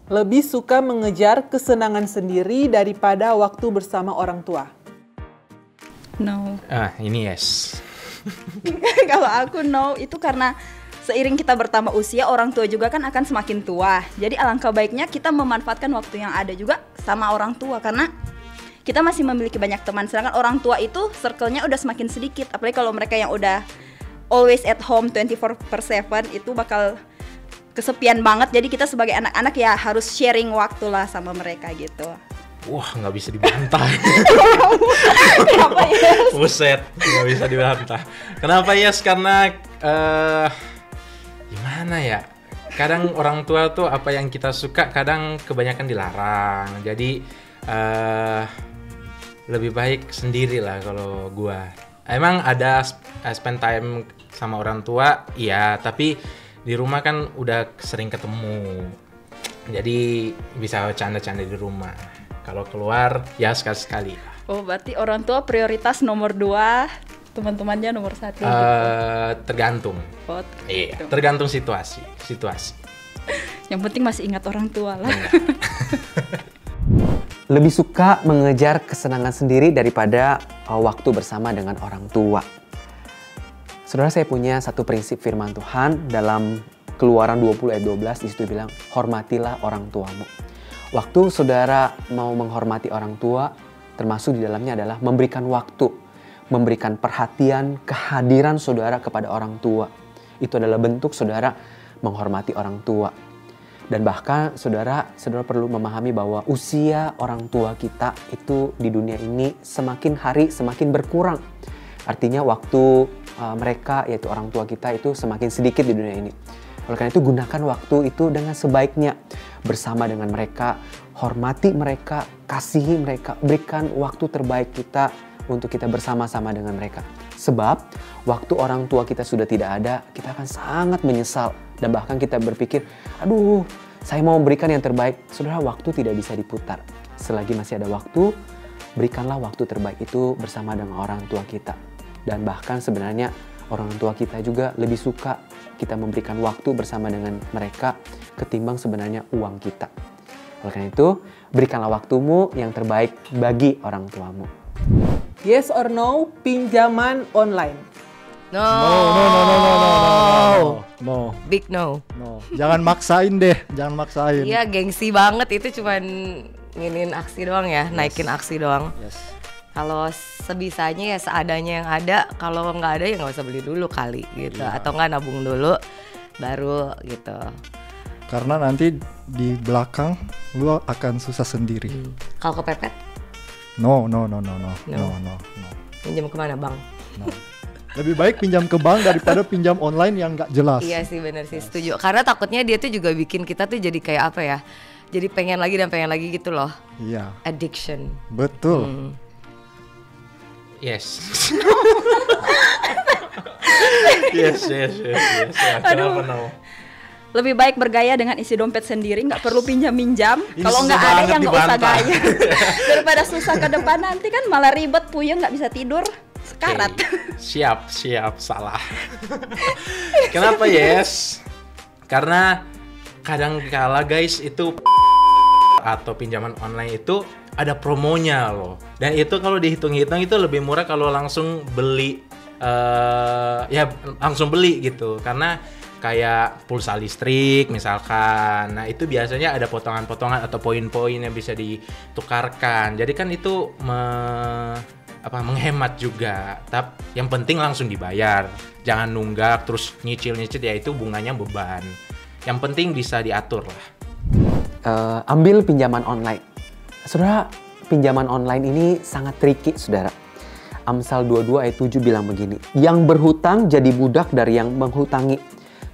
Lebih suka mengejar kesenangan sendiri daripada waktu bersama orang tua. No. Ini yes. Kalau aku no, itu karena seiring kita bertambah usia, orang tua juga kan akan semakin tua. Jadi alangkah baiknya kita memanfaatkan waktu yang ada juga sama orang tua, karena kita masih memiliki banyak teman. Sedangkan orang tua itu circle-nya udah semakin sedikit. Apalagi kalau mereka yang udah always at home 24/7, itu bakal kesepian banget. Jadi kita sebagai anak-anak ya harus sharing waktu lah sama mereka gitu. Wah, nggak bisa dibantah. Kenapa yes? Buset, nggak bisa dibantah. Kenapa yes? Karena gimana ya? Kadang orang tua tuh apa yang kita suka kadang kebanyakan dilarang. Jadi lebih baik sendiri lah kalau gua. Emang ada spend time sama orang tua, iya. Tapi di rumah kan udah sering ketemu. Jadi bisa canda-canda di rumah. Kalau keluar ya sekali-sekali. Oh, berarti orang tua prioritas nomor 2, teman-temannya nomor 1 gitu. Tergantung. Oh, Iya, tergantung situasi. Yang penting masih ingat orang tua lah. Lebih suka mengejar kesenangan sendiri daripada waktu bersama dengan orang tua. Saudara, saya punya satu prinsip firman Tuhan dalam Keluaran 20 ayat 12, di situ bilang, hormatilah orang tuamu. Waktu saudara mau menghormati orang tua, termasuk di dalamnya adalah memberikan waktu, memberikan perhatian, kehadiran saudara kepada orang tua. Itu adalah bentuk saudara menghormati orang tua. Dan bahkan saudara perlu memahami bahwa usia orang tua kita itu di dunia ini semakin hari semakin berkurang. Artinya waktu mereka, yaitu orang tua kita, itu semakin sedikit di dunia ini. Oleh karena itu gunakan waktu itu dengan sebaiknya. Bersama dengan mereka, hormati mereka, kasihi mereka, berikan waktu terbaik kita untuk kita bersama-sama dengan mereka. Sebab waktu orang tua kita sudah tidak ada, kita akan sangat menyesal. Dan bahkan kita berpikir, aduh, saya mau memberikan yang terbaik. Saudara, waktu tidak bisa diputar. Selagi masih ada waktu, berikanlah waktu terbaik itu bersama dengan orang tua kita. Dan bahkan sebenarnya orang tua kita juga lebih suka kita memberikan waktu bersama dengan mereka ketimbang sebenarnya uang kita. Oleh karena itu, berikanlah waktumu yang terbaik bagi orang tuamu. Yes or no, pinjaman online? No. Big no. No. Jangan maksain deh, jangan maksain. Iya, gengsi banget, itu cuman nginin aksi doang ya, naikin aksi doang. Yes. Kalau sebisanya ya seadanya yang ada, kalau nggak ada ya nggak usah beli dulu kali gitu, atau nggak nabung dulu baru gitu. Karena nanti di belakang lu akan susah sendiri. Kalau kepepet? No. Pinjam kemana bang? No. Lebih baik pinjam ke bank daripada pinjam online yang nggak jelas. Iya sih, benar sih, setuju. Karena takutnya dia tuh juga bikin kita tuh jadi kayak apa ya? Jadi pengen lagi dan pengen lagi gitu loh. Iya. Addiction. Betul. Yes. yes. Kenapa no? Lebih baik bergaya dengan isi dompet sendiri, nggak perlu pinjam-minjam. Kalau nggak ada ya nggak usah gaya. Daripada susah ke depan nanti kan malah ribet, puyeng, nggak bisa tidur, sekarat. Siap, salah. Kenapa yes? Karena kadang kala guys itu atau pinjaman online itu ada promonya loh. Dan itu kalau dihitung-hitung itu lebih murah kalau langsung beli, langsung beli gitu. Karena kayak pulsa listrik misalkan, nah itu biasanya ada potongan-potongan atau poin-poin yang bisa ditukarkan. Jadi kan itu menghemat juga. Tapi yang penting langsung dibayar, jangan nunggak terus nyicil-nyicil, ya itu bunganya beban. Yang penting bisa diatur lah. Ambil pinjaman online. Saudara, pinjaman online ini sangat tricky, saudara. Amsal 22 ayat 7 bilang begini, yang berhutang jadi budak dari yang menghutangi.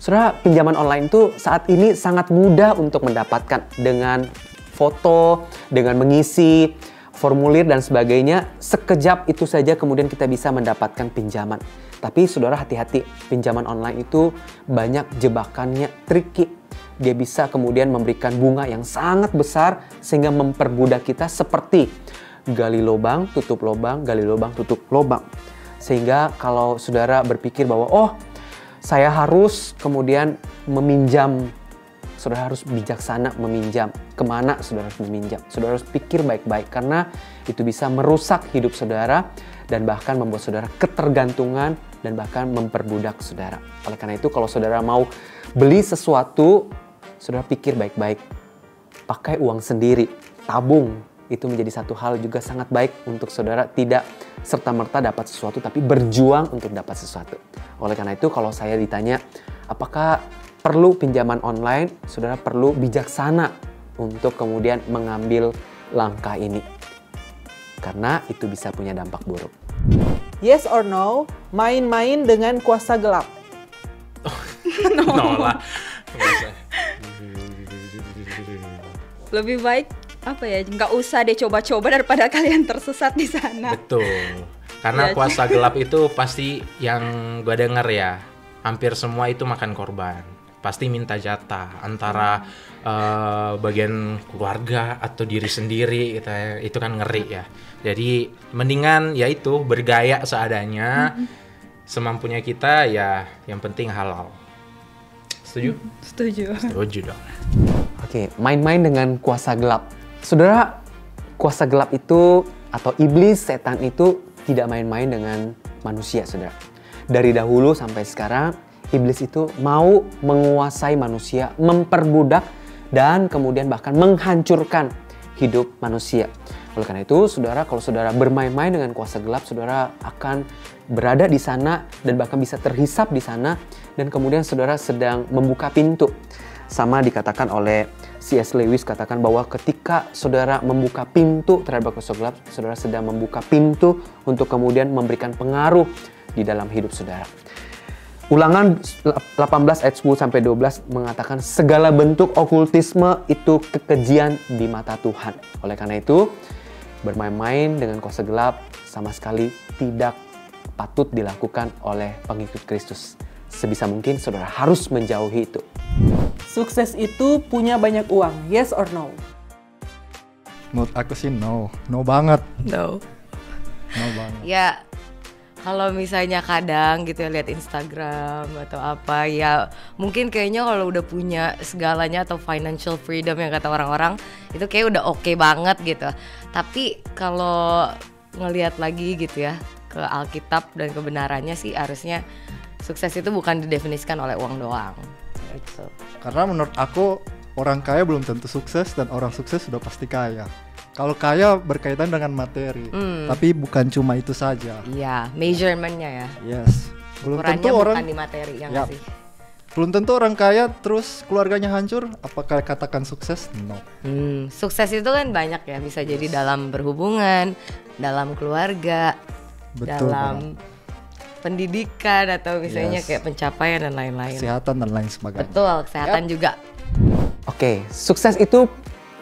Saudara, pinjaman online itu saat ini sangat mudah untuk mendapatkan dengan foto, dengan mengisi formulir dan sebagainya. Sekejap itu saja kemudian kita bisa mendapatkan pinjaman. Tapi saudara hati-hati, pinjaman online itu banyak jebakannya, tricky. Dia bisa kemudian memberikan bunga yang sangat besar sehingga memperbudak kita seperti gali lubang, tutup lubang, gali lubang, tutup lubang. Sehingga kalau saudara berpikir bahwa saya harus kemudian meminjam saudara harus bijaksana meminjam. Kemana saudara harus meminjam? Saudara harus pikir baik-baik karena itu bisa merusak hidup saudara dan bahkan membuat saudara ketergantungan dan bahkan memperbudak saudara. Oleh karena itu kalau saudara mau beli sesuatu, saudara pikir baik-baik. Pakai uang sendiri, tabung. Itu menjadi satu hal juga sangat baik untuk saudara tidak serta-merta dapat sesuatu tapi berjuang untuk dapat sesuatu. Oleh karena itu kalau saya ditanya apakah perlu pinjaman online, saudara perlu bijaksana untuk kemudian mengambil langkah ini. Karena itu bisa punya dampak buruk. Yes or no, main-main dengan kuasa gelap? No lah. Lebih baik apa ya, nggak usah deh coba-coba daripada kalian tersesat di sana. Betul. Karena Ya. kuasa gelap itu pasti yang gue denger ya, hampir semua itu makan korban. Pasti minta jatah antara bagian keluarga atau diri sendiri gitu ya. Itu kan ngeri ya. Jadi mendingan ya itu bergaya seadanya, semampunya kita ya, yang penting halal. Setuju? Setuju. Setuju dong. Oke, main-main dengan kuasa gelap. Saudara, kuasa gelap itu atau iblis, setan itu tidak main-main dengan manusia, saudara. Dari dahulu sampai sekarang, iblis itu mau menguasai manusia, memperbudak, dan kemudian bahkan menghancurkan hidup manusia. Oleh karena itu, saudara, kalau saudara bermain-main dengan kuasa gelap, saudara akan berada di sana dan bahkan bisa terhisap di sana, dan kemudian saudara sedang membuka pintu. Sama dikatakan oleh C.S. Lewis, katakan bahwa ketika saudara membuka pintu terhadap kuasa gelap, saudara sedang membuka pintu untuk kemudian memberikan pengaruh di dalam hidup saudara. Ulangan 18 ayat 10-12 mengatakan segala bentuk okultisme itu kekejian di mata Tuhan. Oleh karena itu, bermain-main dengan kuasa gelap sama sekali tidak patut dilakukan oleh pengikut Kristus. Sebisa mungkin saudara harus menjauhi itu. Sukses itu punya banyak uang, yes or no? Menurut aku sih no banget, No. no banget. Ya kalau misalnya kadang gitu ya lihat Instagram atau apa ya mungkin kayaknya kalau udah punya segalanya atau financial freedom yang kata orang-orang itu kayak udah oke banget gitu. Tapi kalau ngelihat lagi gitu ya ke Alkitab dan kebenarannya sih harusnya sukses itu bukan didefinisikan oleh uang doang. Gitu. Karena menurut aku orang kaya belum tentu sukses dan orang sukses sudah pasti kaya. Kalau kaya berkaitan dengan materi, tapi bukan cuma itu saja. Iya, measurementnya ya. Yes, belum Ukurannya tentu orang bukan di materi yang Yap. sih. belum tentu orang kaya terus keluarganya hancur. Apakah katakan sukses? No. Sukses itu kan banyak ya, bisa jadi dalam berhubungan, dalam keluarga, Betul dalam pendidikan atau misalnya Yes. kayak pencapaian dan lain-lain. Kesehatan dan lain sebagainya. Betul, kesehatan juga. Oke, sukses itu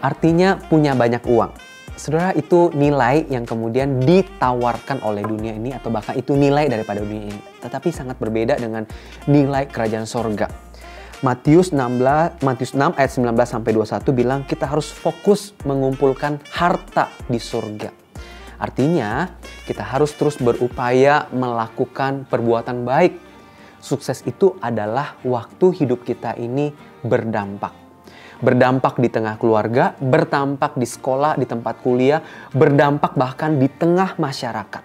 artinya punya banyak uang. Saudara, itu nilai yang kemudian ditawarkan oleh dunia ini atau bahkan itu nilai daripada dunia ini. Tetapi sangat berbeda dengan nilai kerajaan sorga. Matius 6 ayat 19-21 bilang kita harus fokus mengumpulkan harta di surga. Artinya kita harus terus berupaya melakukan perbuatan baik. Sukses itu adalah waktu hidup kita ini berdampak. Berdampak di tengah keluarga, berdampak di sekolah, di tempat kuliah, berdampak bahkan di tengah masyarakat.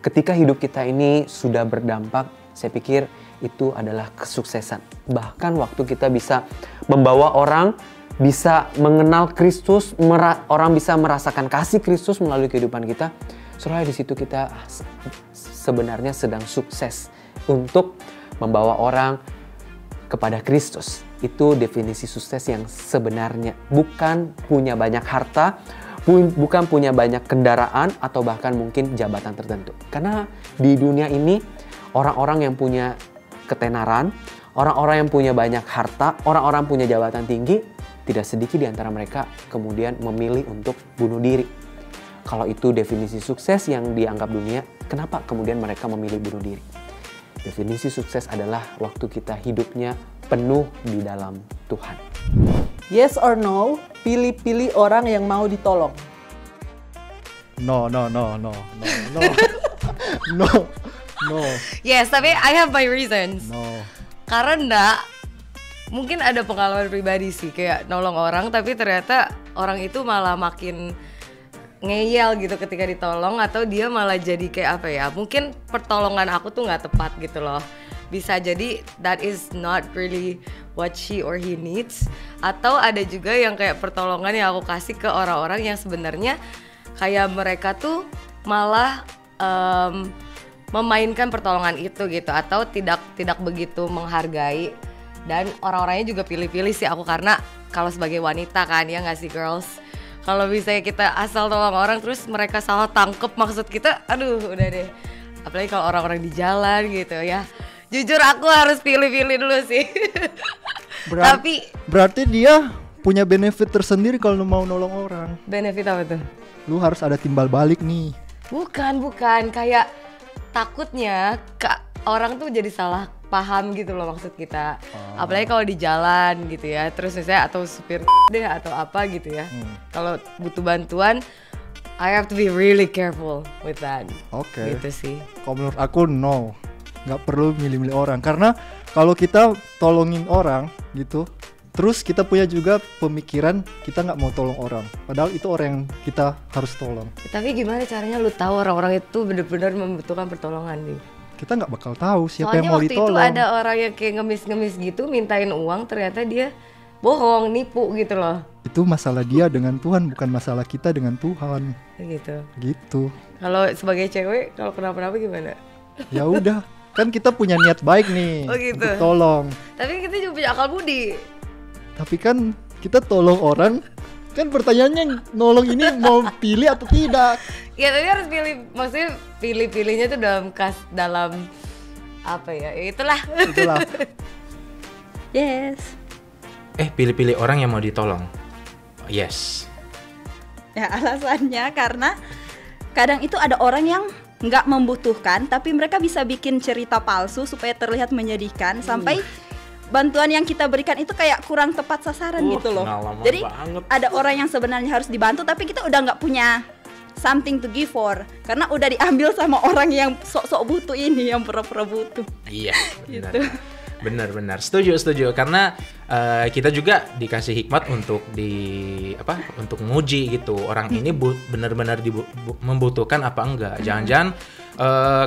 Ketika hidup kita ini sudah berdampak, saya pikir itu adalah kesuksesan. Bahkan waktu kita bisa membawa orang, bisa mengenal Kristus, orang bisa merasakan kasih Kristus melalui kehidupan kita. Saudara, di situ kita sebenarnya sedang sukses untuk membawa orang kepada Kristus. Itu definisi sukses yang sebenarnya. Bukan punya banyak harta, bukan punya banyak kendaraan, atau bahkan mungkin jabatan tertentu. Karena di dunia ini, orang-orang yang punya ketenaran, orang-orang yang punya banyak harta, orang-orang punya jabatan tinggi, tidak sedikit di antara mereka kemudian memilih untuk bunuh diri. Kalau itu definisi sukses yang dianggap dunia, kenapa kemudian mereka memilih bunuh diri? Definisi sukses adalah waktu kita hidupnya penuh di dalam Tuhan. Yes or no, pilih-pilih orang yang mau ditolong. No. No. Yes, tapi I have my reasons. No. Karena mungkin ada pengalaman pribadi sih, kayak nolong orang tapi ternyata orang itu malah makin ngeyel gitu ketika ditolong, atau dia malah jadi kayak apa ya, mungkin pertolongan aku tuh nggak tepat gitu loh. Bisa jadi that is not really what she or he needs. Atau ada juga yang kayak pertolongan yang aku kasih ke orang-orang yang sebenarnya kayak mereka tuh malah memainkan pertolongan itu gitu, atau tidak begitu menghargai. Dan orang-orangnya juga pilih-pilih sih aku, karena kalau sebagai wanita kan ya nggak sih girls, kalau misalnya kita asal tolong orang terus mereka salah tangkep maksud kita, aduh udah deh. Apalagi kalau orang-orang di jalan gitu ya. Jujur aku harus pilih-pilih dulu sih. Berarti dia punya benefit tersendiri kalau lu mau nolong orang. Benefit apa tuh? Lu harus ada timbal balik nih. Bukan, kayak takutnya orang tuh jadi salah paham gitu loh maksud kita. Apalagi kalau di jalan gitu ya, terus misalnya atau supir deh atau apa gitu ya. Kalau butuh bantuan, I have to be really careful with that. Oke. Gitu sih. Kalau menurut aku no, nggak perlu milih-milih orang, karena kalau kita tolongin orang gitu, terus kita punya juga pemikiran kita nggak mau tolong orang, padahal itu orang yang kita harus tolong. Tapi gimana caranya lu tahu orang-orang itu benar-benar membutuhkan pertolongan nih? Kita nggak bakal tahu siapa soalnya yang mau waktu ditolong. itu ada orang yang kayak ngemis-ngemis gitu mintain uang, ternyata dia bohong, nipu gitu loh. Itu masalah dia dengan Tuhan, bukan masalah kita dengan Tuhan. Gitu. Kalau sebagai cewek kalau kenapa-napa gimana? Ya udah, kan kita punya niat baik nih untuk tolong. Tapi kita juga punya akal budi. Tapi kan kita tolong orang, kan pertanyaannya nolong ini mau pilih atau tidak? Ya tapi harus pilih, maksudnya pilih-pilihnya tuh dalam apa ya? Itulah. Yes. Pilih-pilih orang yang mau ditolong. Yes. Ya alasannya karena kadang itu ada orang yang nggak membutuhkan, tapi mereka bisa bikin cerita palsu supaya terlihat menyedihkan, sampai bantuan yang kita berikan itu kayak kurang tepat sasaran gitu loh. Jadi ada orang yang sebenarnya harus dibantu, tapi kita udah nggak punya something to give for, karena udah diambil sama orang yang sok-sok butuh ini, yang pura-pura butuh. Iya, gitu. Benar. Setuju. Karena kita juga dikasih hikmat untuk untuk nguji gitu. Orang ini benar-benar membutuhkan apa enggak. Jangan-jangan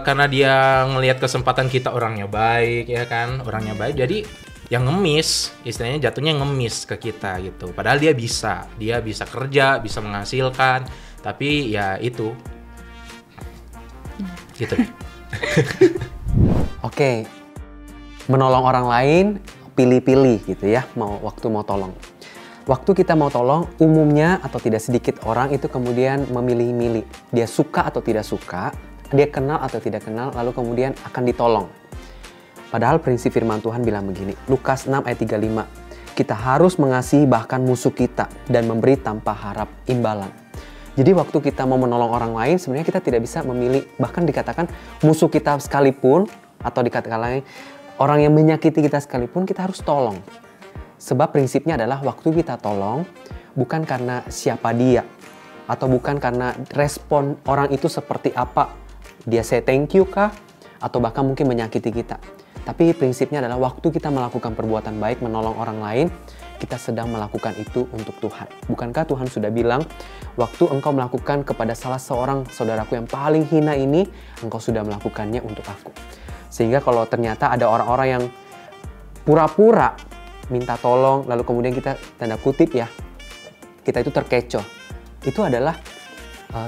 karena dia ngelihat kesempatan kita orangnya baik ya kan, jadi yang ngemis, istilahnya jatuhnya ngemis ke kita gitu. Padahal dia bisa kerja, bisa menghasilkan, tapi ya itu gitu. Oke. Menolong orang lain, pilih-pilih gitu ya, waktu mau tolong. Waktu kita mau tolong, umumnya atau tidak sedikit orang itu kemudian memilih-milih. Dia suka atau tidak suka, dia kenal atau tidak kenal, lalu kemudian akan ditolong. Padahal prinsip firman Tuhan bilang begini, Lukas 6 ayat 35, kita harus mengasihi bahkan musuh kita dan memberi tanpa harap imbalan. Jadi waktu kita mau menolong orang lain, sebenarnya kita tidak bisa memilih, bahkan dikatakan musuh kita sekalipun, atau dikatakan lain, orang yang menyakiti kita sekalipun kita harus tolong. Sebab prinsipnya adalah waktu kita tolong bukan karena siapa dia, atau bukan karena respon orang itu seperti apa. Dia say thank you kah? Atau bahkan mungkin menyakiti kita. Tapi prinsipnya adalah waktu kita melakukan perbuatan baik, menolong orang lain, kita sedang melakukan itu untuk Tuhan. Bukankah Tuhan sudah bilang, waktu engkau melakukan kepada salah seorang saudaraku yang paling hina ini, engkau sudah melakukannya untuk aku. Sehingga kalau ternyata ada orang-orang yang pura-pura minta tolong, lalu kemudian kita tanda kutip ya, kita itu terkecoh. Itu adalah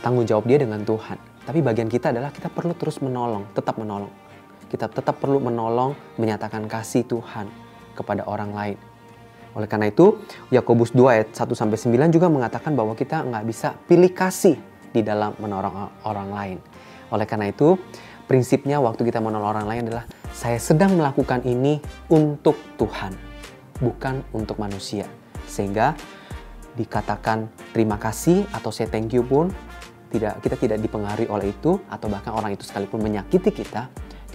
tanggung jawab dia dengan Tuhan. Tapi bagian kita adalah kita perlu terus menolong, tetap menolong. Kita tetap perlu menolong, menyatakan kasih Tuhan kepada orang lain. Oleh karena itu, Yakobus 2 ayat 1-9 juga mengatakan bahwa kita nggak bisa pilih kasih di dalam menolong orang lain. Oleh karena itu, prinsipnya waktu kita menolong orang lain adalah saya sedang melakukan ini untuk Tuhan, bukan untuk manusia. Sehingga dikatakan terima kasih atau say thank you pun kita tidak dipengaruhi oleh itu, atau bahkan orang itu sekalipun menyakiti kita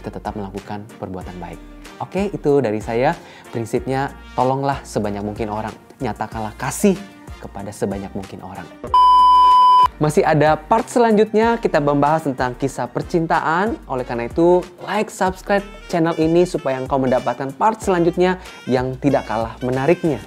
tetap melakukan perbuatan baik. Oke, itu dari saya. Prinsipnya tolonglah sebanyak mungkin orang, nyatakanlah kasih kepada sebanyak mungkin orang. Masih ada part selanjutnya, kita membahas tentang kisah percintaan. Oleh karena itu, like, subscribe channel ini supaya engkau mendapatkan part selanjutnya yang tidak kalah menariknya.